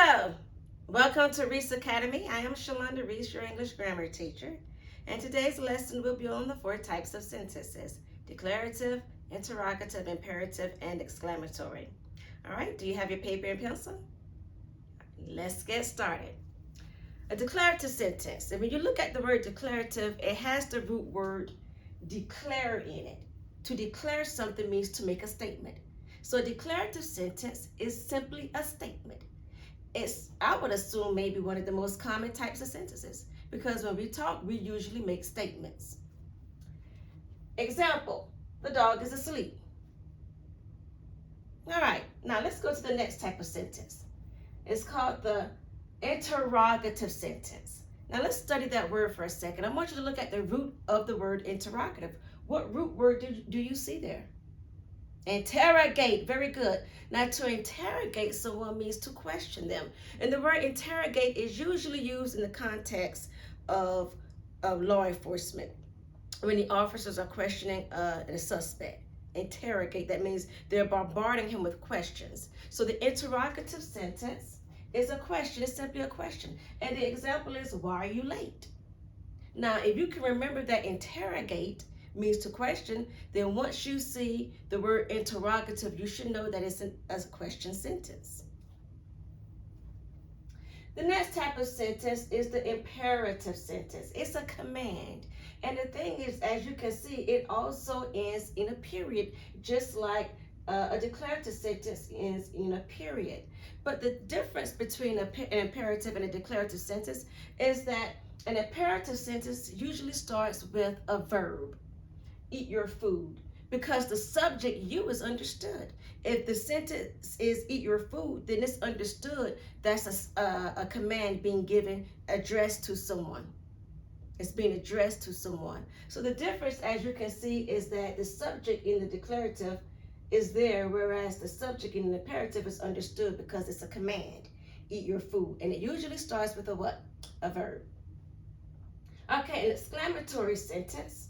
Hello, welcome to Reese Academy. I am Shalonda Reese, your English grammar teacher, and today's lesson will be on the 4 types of sentences: declarative, interrogative, imperative, and exclamatory. All right, do you have your paper and pencil? Let's get started. A declarative sentence, and when you look at the word declarative, it has the root word declare in it. To declare something means to make a statement. So a declarative sentence is simply a statement. It's, I would assume, maybe one of the most common types of sentences, because when we talk, we usually make statements. Example: the dog is asleep. All right, now let's go to the next type of sentence. It's called the interrogative sentence. Now let's study that word for a second. I want you to look at the root of the word interrogative. What root word do you see there? Interrogate. Very good. Now, to interrogate someone means to question them. And the word interrogate is usually used in the context of law enforcement when the officers are questioning a suspect. Interrogate, that means they're bombarding him with questions. So the interrogative sentence is a question. It's simply a question. And the example is, why are you late? Now, if you can remember that interrogate means to question, then once you see the word interrogative, you should know that it's a question sentence. The next type of sentence is the imperative sentence. It's a command. And the thing is, as you can see, it also ends in a period, just like a declarative sentence ends in a period. But the difference between an imperative and a declarative sentence is that an imperative sentence usually starts with a verb. Eat your food, because the subject you is understood. If the sentence is eat your food, then it's understood that's a command being given, addressed to someone. It's being addressed to someone. So the difference, as you can see, is that the subject in the declarative is there, whereas the subject in the imperative is understood because it's a command. Eat your food. And it usually starts with a what? A verb. Okay, an exclamatory sentence,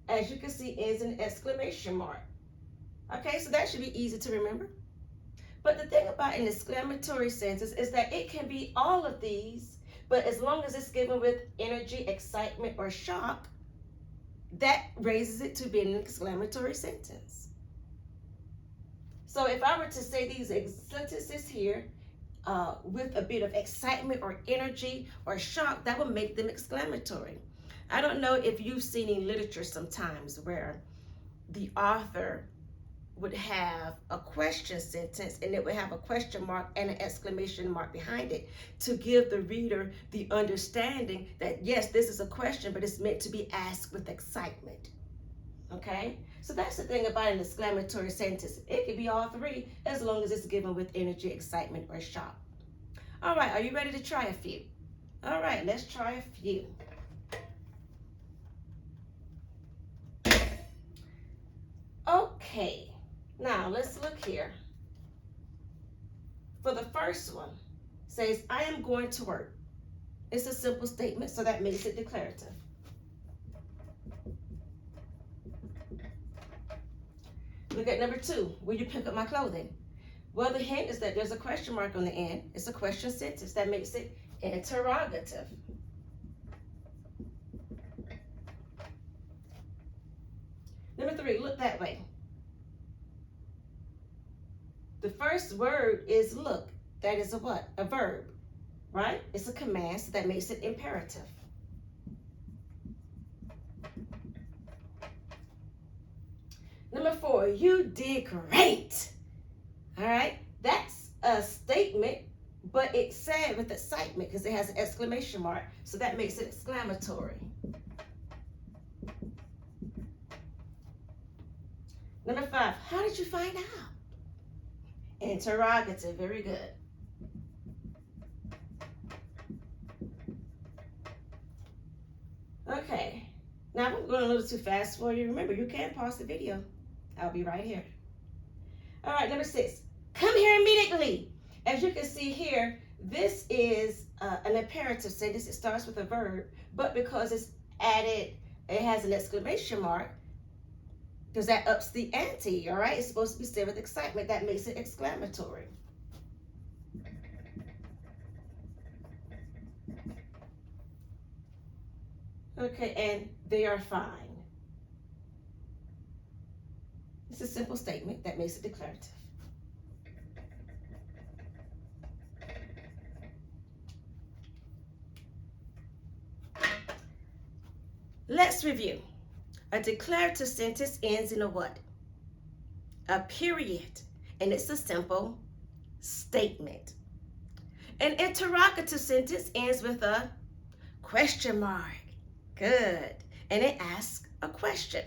as you can see, ends in an exclamation mark. Okay, so that should be easy to remember. But the thing about an exclamatory sentence is that it can be all of these, but as long as it's given with energy, excitement, or shock, that raises it to be an exclamatory sentence. So if I were to say these sentences here with a bit of excitement or energy or shock, that would make them exclamatory. I don't know if you've seen in literature sometimes where the author would have a question sentence and it would have a question mark and an exclamation mark behind it to give the reader the understanding that, yes, this is a question, but it's meant to be asked with excitement. Okay? So that's the thing about an exclamatory sentence. It could be all three as long as it's given with energy, excitement, or shock. All right, are you ready to try a few? All right, let's try a few. Okay, now let's look here. For the first one, says, I am going to work. It's a simple statement, so that makes it declarative. Look at number 2. Will you pick up my clothing? Well, the hint is that there's a question mark on the end. It's a question sentence. That makes it interrogative. Number 3, look that way. The first word is look. That is a what? A verb, right? It's a command, so that makes it imperative. Number 4, you did great. All right, that's a statement, but it's said with excitement because it has an exclamation mark, so that makes it exclamatory. Number 5, how did you find out? Interrogative. Very good. Okay, now I'm going a little too fast for you. Remember, you can pause the video. I'll be right here. All right, number 6, come here immediately. As you can see here, this is an imperative sentence. It starts with a verb, but because it's added, it has an exclamation mark, because that ups the ante, all right? It's supposed to be said with excitement. That makes it exclamatory. okay, and they are fine. It's a simple statement that makes it declarative. Let's review. A declarative sentence ends in a what? A period, and it's a simple statement. An interrogative sentence ends with a question mark. Good. And it asks a question.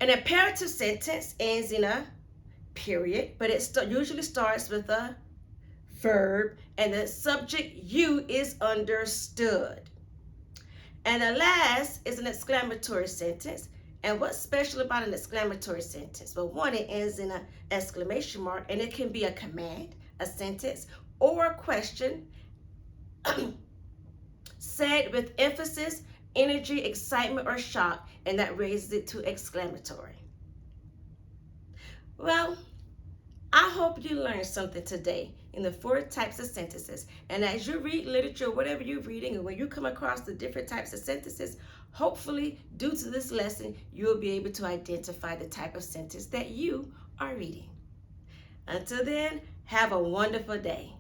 An imperative sentence ends in a period, but it usually starts with a verb, and the subject you is understood. And the last is an exclamatory sentence. And what's special about an exclamatory sentence? Well, one, it ends in an exclamation mark, and it can be a command, a sentence, or a question said with emphasis, energy, excitement, or shock, and that raises it to exclamatory. Well, I hope you learned something today in the 4 types of sentences. And as you read literature, whatever you're reading, and when you come across the different types of sentences, hopefully, due to this lesson, you'll be able to identify the type of sentence that you are reading. Until then, have a wonderful day.